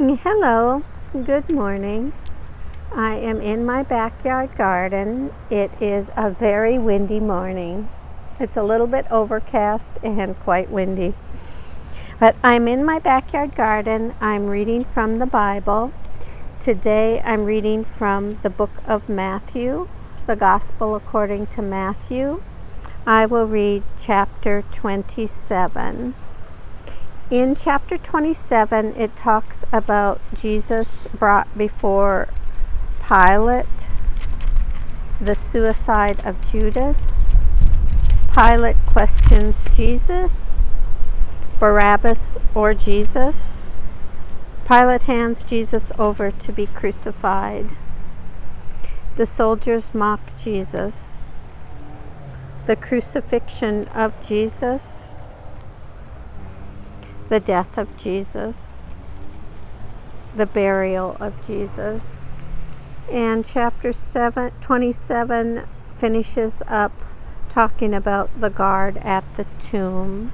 Hello, good morning. I am in my backyard garden. It is a very windy morning. It's a little bit overcast and quite windy. But I'm in my backyard garden. I'm reading from the Bible. Today I'm reading from the book of Matthew, the Gospel according to Matthew. I will read chapter 27. In chapter 27, it talks about Jesus brought before Pilate, the suicide of Judas. Pilate questions Jesus, Barabbas or Jesus. Pilate hands Jesus over to be crucified. The soldiers mock Jesus. The crucifixion of Jesus. The death of Jesus, the burial of Jesus. And chapter 27 finishes up talking about the guard at the tomb.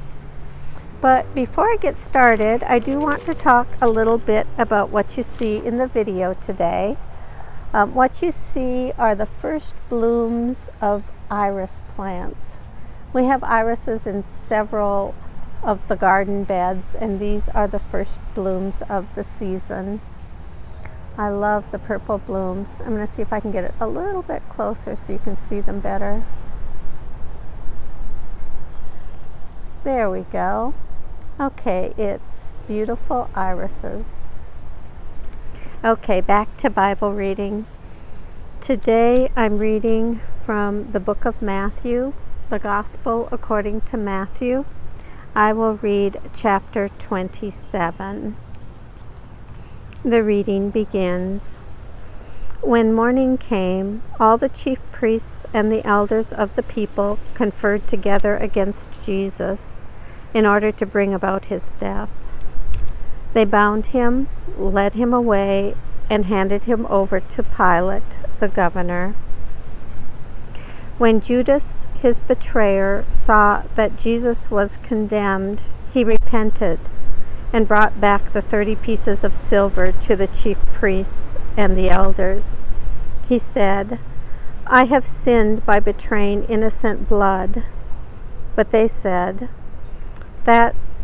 But before I get started, I do want to talk a little bit about what you see in the video today. What you see are the first blooms of iris plants. We have irises in several of the garden beds, and these are the first blooms of the season. I love the purple blooms. I'm going to see if I can get it a little bit closer so you can see them better. There we go. Okay, it's beautiful irises. Okay, back to Bible reading. Today I'm reading from the book of Matthew, the Gospel according to Matthew. I will read chapter 27. The reading begins. When morning came, all the chief priests and the elders of the people conferred together against Jesus in order to bring about his death. They bound him, led him away, and handed him over to Pilate, the governor. When Judas, his betrayer, saw that Jesus was condemned, he repented and brought back the 30 pieces of silver to the chief priests and the elders. He said, "I have sinned by betraying innocent blood." But they said,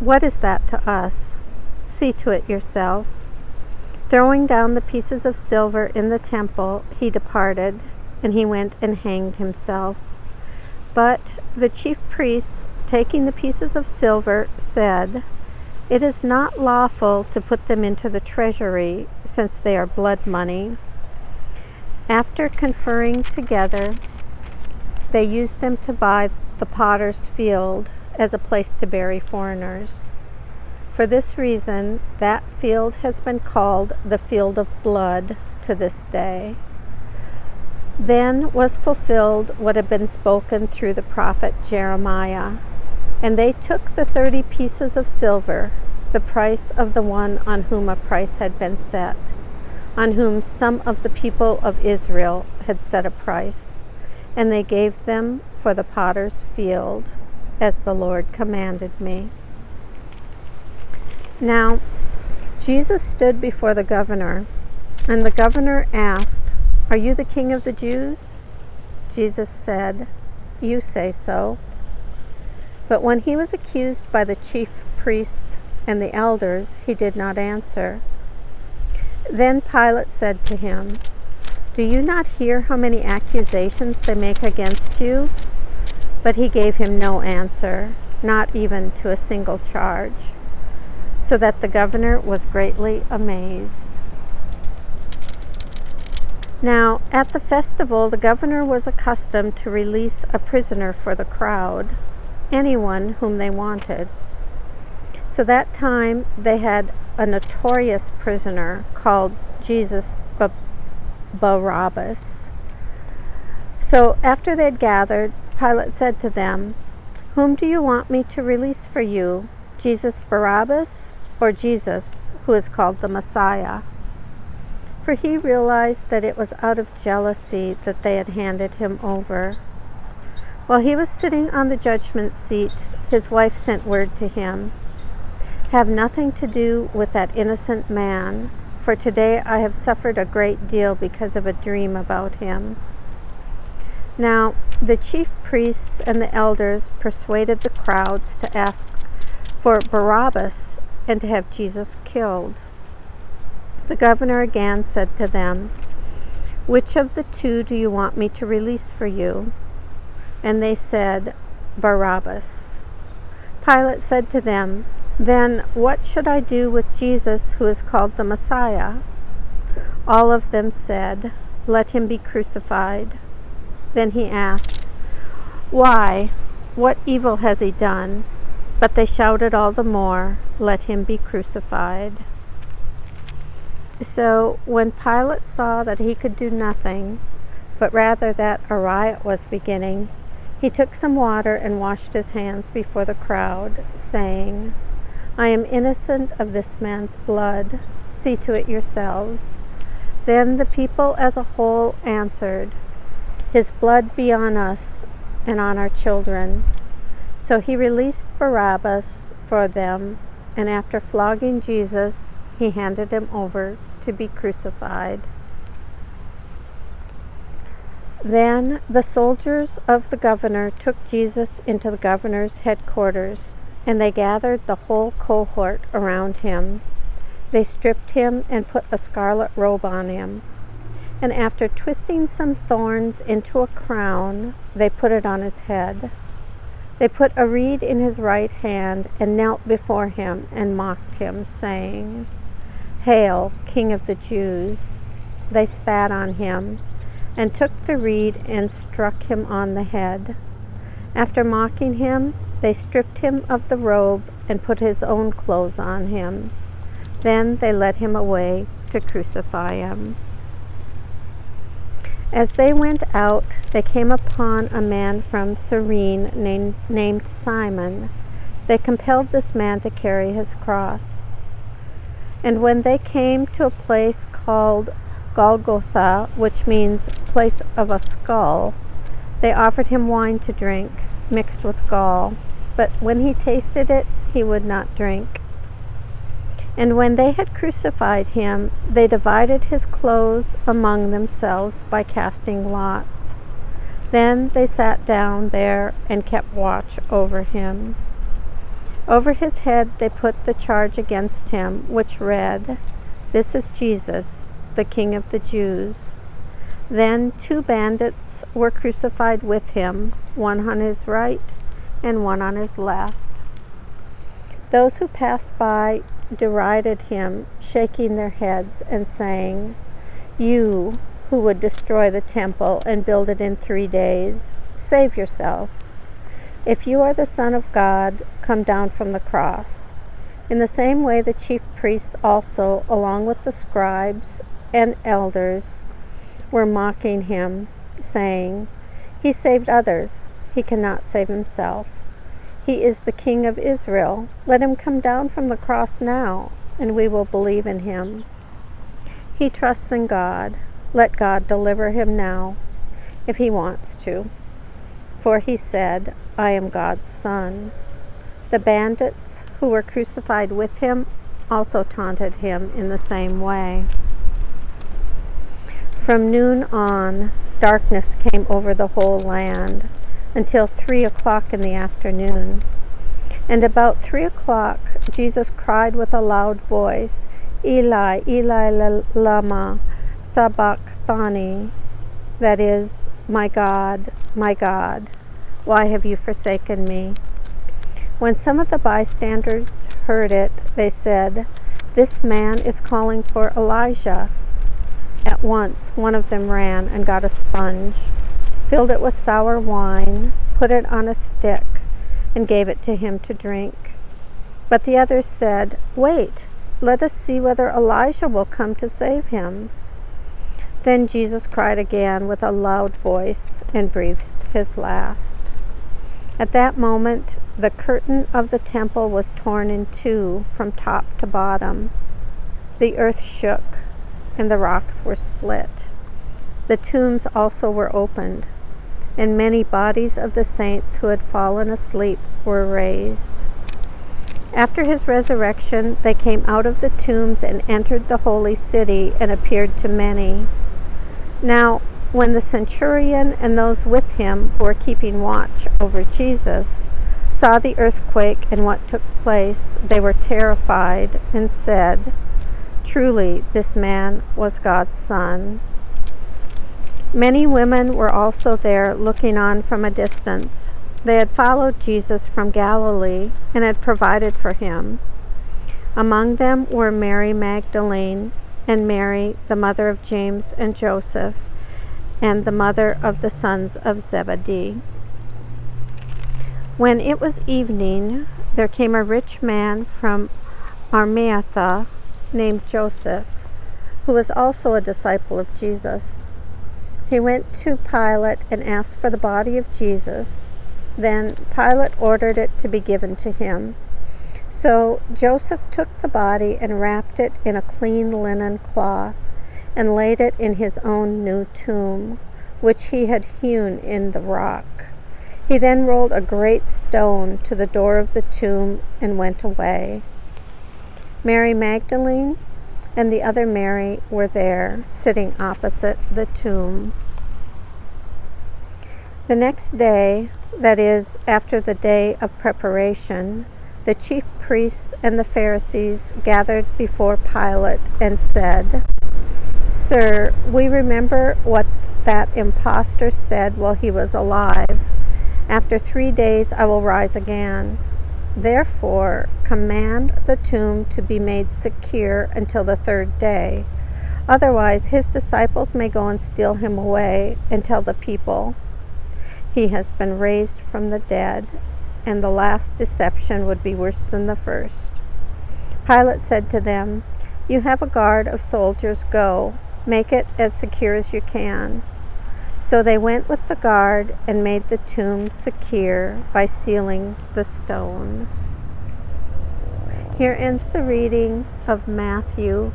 "What is that to us? See to it yourself." Throwing down the pieces of silver in the temple, he departed, and he went and hanged himself. But the chief priests, taking the pieces of silver, said, "It is not lawful to put them into the treasury, since they are blood money." After conferring together, they used them to buy the potter's field as a place to bury foreigners. For this reason, that field has been called the field of blood to this day. Then was fulfilled what had been spoken through the prophet Jeremiah. And they took the 30 pieces of silver, the price of the one on whom a price had been set, on whom some of the people of Israel had set a price, and they gave them for the potter's field, as the Lord commanded me. Now, Jesus stood before the governor, and the governor asked, "Are you the king of the Jews?" Jesus said, "You say so." But when he was accused by the chief priests and the elders, he did not answer. Then Pilate said to him, "Do you not hear how many accusations they make against you?" But he gave him no answer, not even to a single charge, so that the governor was greatly amazed. Now, at the festival, the governor was accustomed to release a prisoner for the crowd, anyone whom they wanted. So that time they had a notorious prisoner called Jesus Barabbas. So after they'd gathered, Pilate said to them, "Whom do you want me to release for you, Jesus Barabbas or Jesus, who is called the Messiah?" For he realized that it was out of jealousy that they had handed him over. While he was sitting on the judgment seat, his wife sent word to him, Have nothing to do with that innocent man, for today I have suffered a great deal because of a dream about him." Now the chief priests and the elders persuaded the crowds to ask for Barabbas and to have Jesus killed. The governor again said to them, "Which of the two do you want me to release for you?" And they said, "Barabbas." Pilate said to them, "Then what should I do with Jesus, who is called the Messiah?" All of them said, "Let him be crucified." Then he asked, "Why? What evil has he done?" But they shouted all the more, "Let him be crucified." So when Pilate saw that he could do nothing, but rather that a riot was beginning, he took some water and washed his hands before the crowd, saying, "I am innocent of this man's blood. See to it yourselves." Then the people as a whole answered, "His blood be on us and on our children." So he released Barabbas for them, and after flogging Jesus, he handed him over to be crucified. Then the soldiers of the governor took Jesus into the governor's headquarters, and they gathered the whole cohort around him. They stripped him and put a scarlet robe on him. And after twisting some thorns into a crown, they put it on his head. They put a reed in his right hand and knelt before him and mocked him, saying, "Hail, King of the Jews!" They spat on him and took the reed and struck him on the head. After mocking him, they stripped him of the robe and put his own clothes on him. Then they led him away to crucify him. As they went out, they came upon a man from Cyrene named Simon. They compelled this man to carry his cross. And when they came to a place called Golgotha, which means place of a skull, they offered him wine to drink, mixed with gall. But when he tasted it, he would not drink. And when they had crucified him, they divided his clothes among themselves by casting lots. Then they sat down there and kept watch over him. Over his head they put the charge against him, which read, "This is Jesus, the King of the Jews." Then 2 bandits were crucified with him, one on his right and one on his left. Those who passed by derided him, shaking their heads and saying, "You who would destroy the temple and build it in 3 days, save yourself. If you are the Son of God, come down from the cross." In the same way the chief priests also, along with the scribes and elders, were mocking him, saying, "He saved others, he cannot save himself. He is the King of Israel. Let him come down from the cross now, and we will believe in him. He trusts in God. Let God deliver him now, if he wants to. For he said, 'I am God's son.'" The bandits who were crucified with him also taunted him in the same way. From noon on, darkness came over the whole land until 3 o'clock in the afternoon. And about 3 o'clock, Jesus cried with a loud voice, "Eli, Eli, lama sabachthani," that is, my God, why have you forsaken me?" When some of the bystanders heard it, they said, "This man is calling for Elijah." At once one of them ran and got a sponge, filled it with sour wine, put it on a stick, and gave it to him to drink. But the others said, "Wait, let us see whether Elijah will come to save him." Then Jesus cried again with a loud voice and breathed his last. At that moment, the curtain of the temple was torn in two from top to bottom. The earth shook, and the rocks were split. The tombs also were opened, and many bodies of the saints who had fallen asleep were raised. After his resurrection, they came out of the tombs and entered the holy city and appeared to many. Now, when the centurion and those with him who were keeping watch over Jesus saw the earthquake and what took place, they were terrified and said, "Truly, this man was God's Son." Many women were also there looking on from a distance. They had followed Jesus from Galilee and had provided for him. Among them were Mary Magdalene and Mary, the mother of James and Joseph, and the mother of the sons of Zebedee. When it was evening, there came a rich man from Arimathea named Joseph, who was also a disciple of Jesus. He went to Pilate and asked for the body of Jesus. Then Pilate ordered it to be given to him. So Joseph took the body and wrapped it in a clean linen cloth and laid it in his own new tomb, which he had hewn in the rock. He then rolled a great stone to the door of the tomb and went away. Mary Magdalene and the other Mary were there, sitting opposite the tomb. The next day, that is, after the day of preparation, the chief priests and the Pharisees gathered before Pilate and said, "Sir, we remember what that impostor said while he was alive. After 3 days I will rise again. Therefore, command the tomb to be made secure until the 3rd day. Otherwise, his disciples may go and steal him away and tell the people, 'He has been raised from the dead,' and the last deception would be worse than the first." Pilate said to them, "You have a guard of soldiers. Go, make it as secure as you can." So they went with the guard and made the tomb secure by sealing the stone. Here ends the reading of Matthew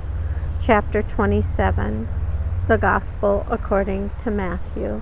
chapter 27, the Gospel according to Matthew.